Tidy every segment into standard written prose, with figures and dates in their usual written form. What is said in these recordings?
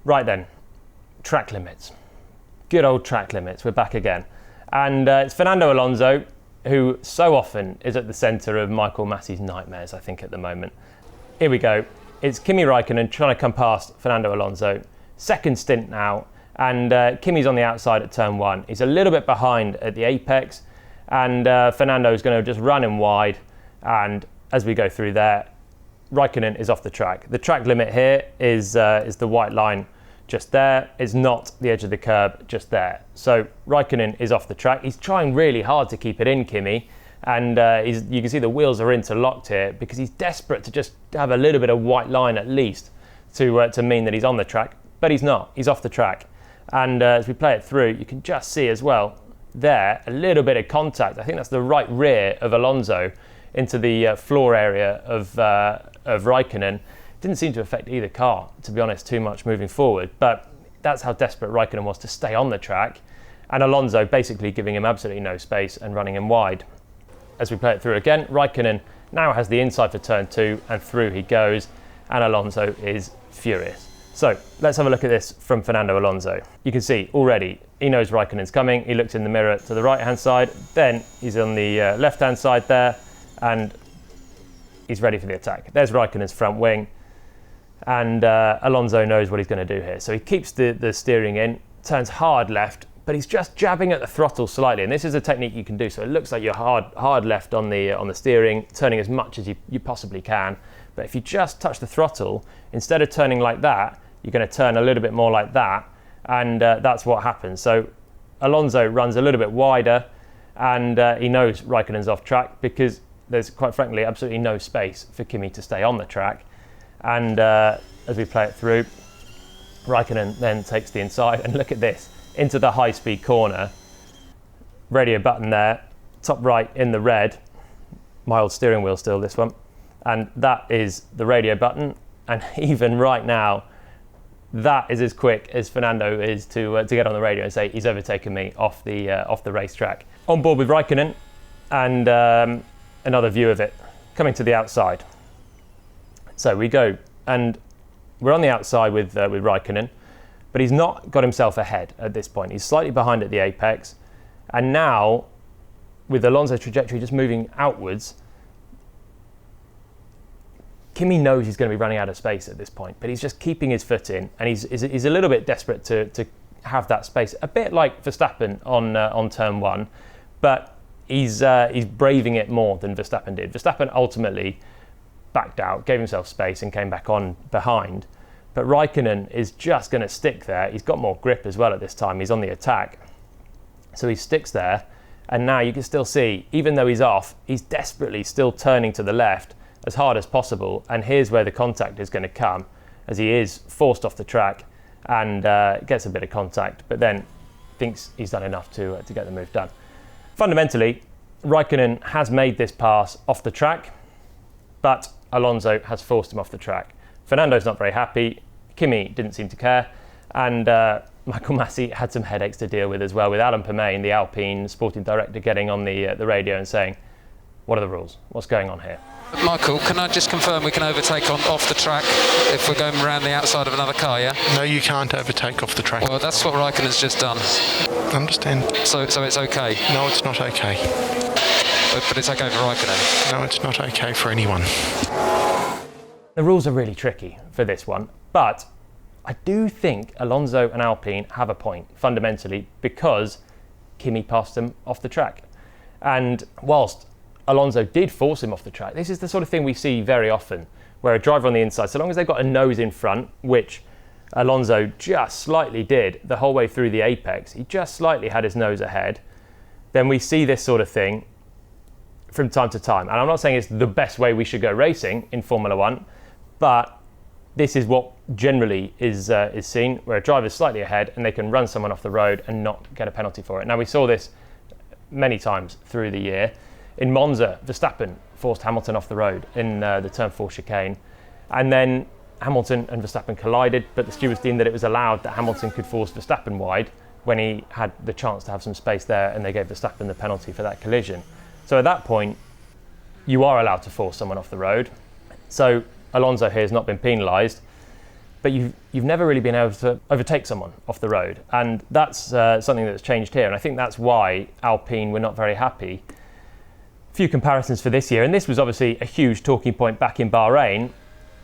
Right then, track limits. Good old track limits, we're back again. And it's Fernando Alonso, who so often is at the centre of Michael Masi's nightmares, I think, at the moment. Here we go. It's Kimi Raikkonen trying to come past Fernando Alonso. Second stint now, and Kimi's on the outside at turn 1. He's a little bit behind at the apex, and Fernando's going to just run him wide. And as we go through there, Raikkonen is off the track. The track limit here is the white line just there. It's not the edge of the curb just there. So Raikkonen is off the track. He's trying really hard to keep it in, Kimi, and you can see the wheels are interlocked here because he's desperate to just have a little bit of white line at least to mean that he's on the track, but he's not. He's off the track. And as we play it through, you can just see as well there a little bit of contact. I think that's the right rear of Alonso into the floor area of Raikkonen. Didn't seem to affect either car, to be honest, too much moving forward, but that's how desperate Raikkonen was to stay on the track, and Alonso basically giving him absolutely no space and running him wide. As we play it through again, Raikkonen now has the inside for turn 2, and through he goes, and Alonso is furious. So let's have a look at this from Fernando Alonso. You can see already he knows Raikkonen's coming. He looks in the mirror to the right hand side, then he's on the left hand side there, and he's ready for the attack. There's Raikkonen's front wing, and Alonso knows what he's going to do here. So he keeps the steering in, turns hard left, but he's just jabbing at the throttle slightly, and this is a technique you can do. So it looks like you're hard left on the steering, turning as much as you possibly can. But if you just touch the throttle, instead of turning like that, you're going to turn a little bit more like that, and that's what happens. So Alonso runs a little bit wider, and he knows Raikkonen's off track because there's, quite frankly, absolutely no space for Kimi to stay on the track. And as we play it through, Raikkonen then takes the inside, and look at this, into the high-speed corner. Radio button there, top right in the red. My old steering wheel still, this one. And that is the radio button. And even right now, that is as quick as Fernando is to get on the radio and say he's overtaken me off the racetrack. On board with Raikkonen, and another view of it coming to the outside. So we go, and we're on the outside with Raikkonen, but he's not got himself ahead at this point. He's slightly behind at the apex, and now with Alonso's trajectory just moving outwards, Kimi knows he's going to be running out of space at this point, but he's just keeping his foot in, and he's a little bit desperate to have that space, a bit like Verstappen on turn 1, but he's braving it more than Verstappen did. Verstappen ultimately backed out, gave himself space, and came back on behind. But Raikkonen is just going to stick there. He's got more grip as well at this time. He's on the attack. So he sticks there, and now you can still see, even though he's off, he's desperately still turning to the left as hard as possible, and here's where the contact is going to come, as he is forced off the track and gets a bit of contact, but then thinks he's done enough to get the move done. Fundamentally, Raikkonen has made this pass off the track, but Alonso has forced him off the track. Fernando's not very happy, Kimi didn't seem to care, and Michael Masi had some headaches to deal with as well, with Jolyon Palmer, the Alpine sporting director, getting on the radio and saying, what are the rules? What's going on here? Michael, can I just confirm we can overtake off the track if we're going around the outside of another car, yeah? No, you can't overtake off the track. Well, that's what Raikkonen's just done. Understand. So it's okay? No, it's not okay. But it's okay for Raikkonen? No, it's not okay for anyone. The rules are really tricky for this one, but I do think Alonso and Alpine have a point, fundamentally, because Kimi passed him off the track. And whilst Alonso did force him off the track, this is the sort of thing we see very often, where a driver on the inside, so long as they've got a nose in front, which Alonso just slightly did the whole way through the apex, he just slightly had his nose ahead, then we see this sort of thing from time to time. And I'm not saying it's the best way we should go racing in Formula One, but this is what generally is seen, where a driver's slightly ahead and they can run someone off the road and not get a penalty for it. Now, we saw this many times through the year. In Monza, Verstappen forced Hamilton off the road in the turn 4 chicane, and then Hamilton and Verstappen collided, but the stewards deemed that it was allowed that Hamilton could force Verstappen wide when he had the chance to have some space there, and they gave Verstappen the penalty for that collision. So at that point, you are allowed to force someone off the road. So Alonso here has not been penalised, but you've never really been able to overtake someone off the road. And that's something that's changed here. And I think that's why Alpine were not very happy. A few comparisons for this year. And this was obviously a huge talking point back in Bahrain.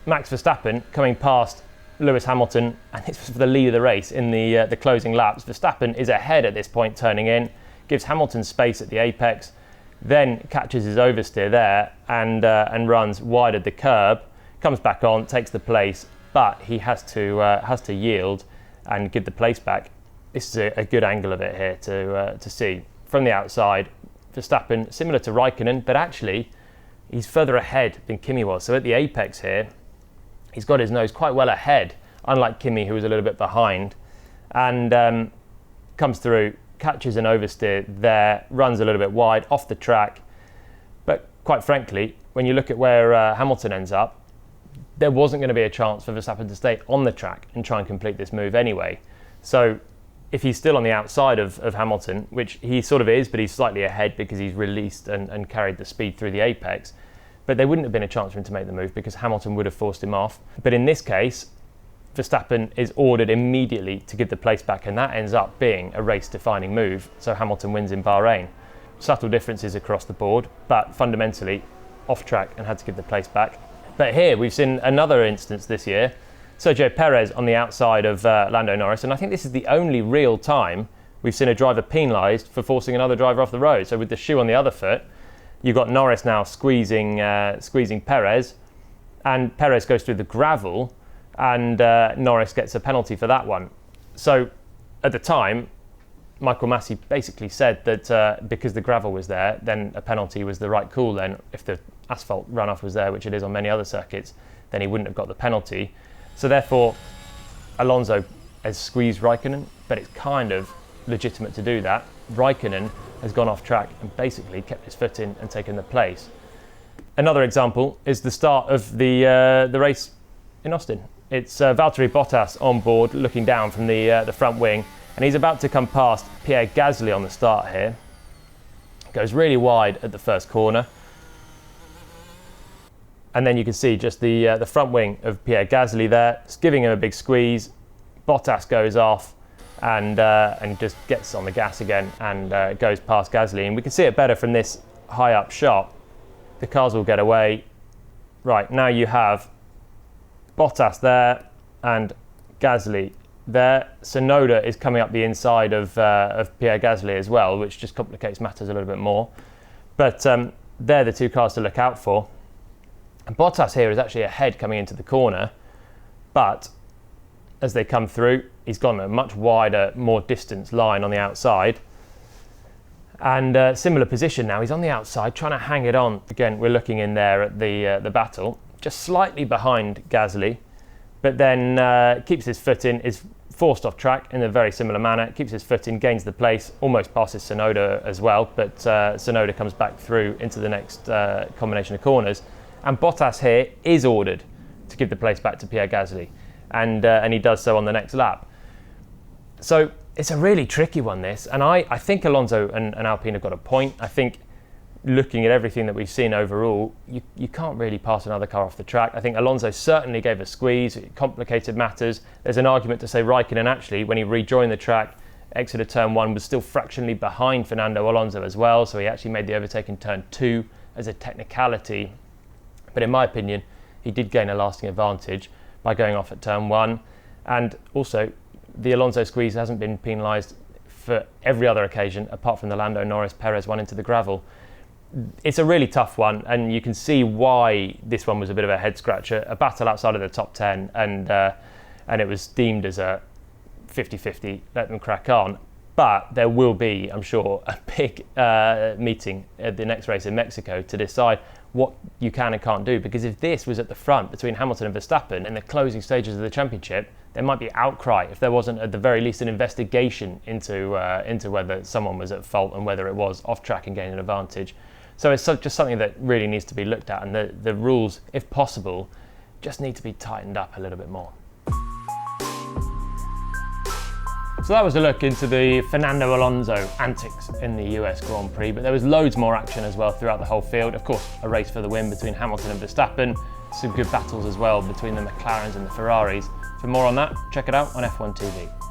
Max Verstappen coming past Lewis Hamilton, and this was for the lead of the race in the closing laps. Verstappen is ahead at this point turning in, gives Hamilton space at the apex, then catches his oversteer there and runs wide at the curb, comes back on, takes the place, but he has to yield and give the place back. This is a good angle of it here to see. From the outside, Verstappen, similar to Raikkonen, but actually he's further ahead than Kimi was. So at the apex here, he's got his nose quite well ahead, unlike Kimi, who was a little bit behind, and comes through, catches an oversteer there, runs a little bit wide off the track. But quite frankly, when you look at where Hamilton ends up, there wasn't going to be a chance for Verstappen to stay on the track and try and complete this move anyway. So if he's still on the outside of Hamilton, which he sort of is, but he's slightly ahead because he's released and carried the speed through the apex, but there wouldn't have been a chance for him to make the move because Hamilton would have forced him off. But in this case, Verstappen is ordered immediately to give the place back, and that ends up being a race-defining move, so Hamilton wins in Bahrain. Subtle differences across the board, but fundamentally off track and had to give the place back. But here we've seen another instance this year, Sergio Perez on the outside of Lando Norris, and I think this is the only real time we've seen a driver penalised for forcing another driver off the road. So with the shoe on the other foot, you've got Norris now squeezing Perez, and Perez goes through the gravel, and Norris gets a penalty for that one. So at the time, Michael Masi basically said that because the gravel was there, then a penalty was the right call. Then if the asphalt runoff was there, which it is on many other circuits, then he wouldn't have got the penalty. So therefore, Alonso has squeezed Raikkonen, but it's kind of legitimate to do that. Raikkonen has gone off track and basically kept his foot in and taken the place. Another example is the start of the race in Austin. It's Valtteri Bottas on board, looking down from the front wing, and he's about to come past Pierre Gasly on the start here. Goes really wide at the first corner. And then you can see just the front wing of Pierre Gasly there. It's giving him a big squeeze. Bottas goes off and just gets on the gas again and goes past Gasly. And we can see it better from this high up shot. The cars will get away. Right, now you have Bottas there and Gasly there. Tsunoda is coming up the inside of Pierre Gasly as well, which just complicates matters a little bit more. But they're the two cars to look out for. And Bottas here is actually ahead coming into the corner, but as they come through, he's gone a much wider, more distance line on the outside. And similar position now, he's on the outside trying to hang it on. Again, we're looking in there at the battle, just slightly behind Gasly, but then keeps his foot in, is forced off track in a very similar manner, keeps his foot in, gains the place, almost passes Tsunoda as well, but Tsunoda comes back through into the next combination of corners. And Bottas here is ordered to give the place back to Pierre Gasly, and he does so on the next lap. So it's a really tricky one, this, and I think Alonso and Alpine have got a point. I think looking at everything that we've seen overall, you can't really pass another car off the track. I think Alonso certainly gave a squeeze, it complicated matters. There's an argument to say Raikkonen actually, when he rejoined the track, exited turn 1, was still fractionally behind Fernando Alonso as well, so he actually made the overtake in turn 2 as a technicality. But in my opinion, he did gain a lasting advantage by going off at turn 1. And also, the Alonso squeeze hasn't been penalised for every other occasion, apart from the Lando Norris Perez one into the gravel. It's a really tough one, and you can see why this one was a bit of a head scratcher. A battle outside of the top 10, and it was deemed as a 50-50, let them crack on. But there will be, I'm sure, a big meeting at the next race in Mexico to decide what you can and can't do. Because if this was at the front between Hamilton and Verstappen in the closing stages of the championship, there might be outcry if there wasn't at the very least an investigation into whether someone was at fault and whether it was off track and gaining an advantage. So it's just something that really needs to be looked at, and the rules, if possible, just need to be tightened up a little bit more. So that was a look into the Fernando Alonso antics in the US Grand Prix, but there was loads more action as well throughout the whole field. Of course, a race for the win between Hamilton and Verstappen, some good battles as well between the McLarens and the Ferraris, For more on that, check it out on F1 TV.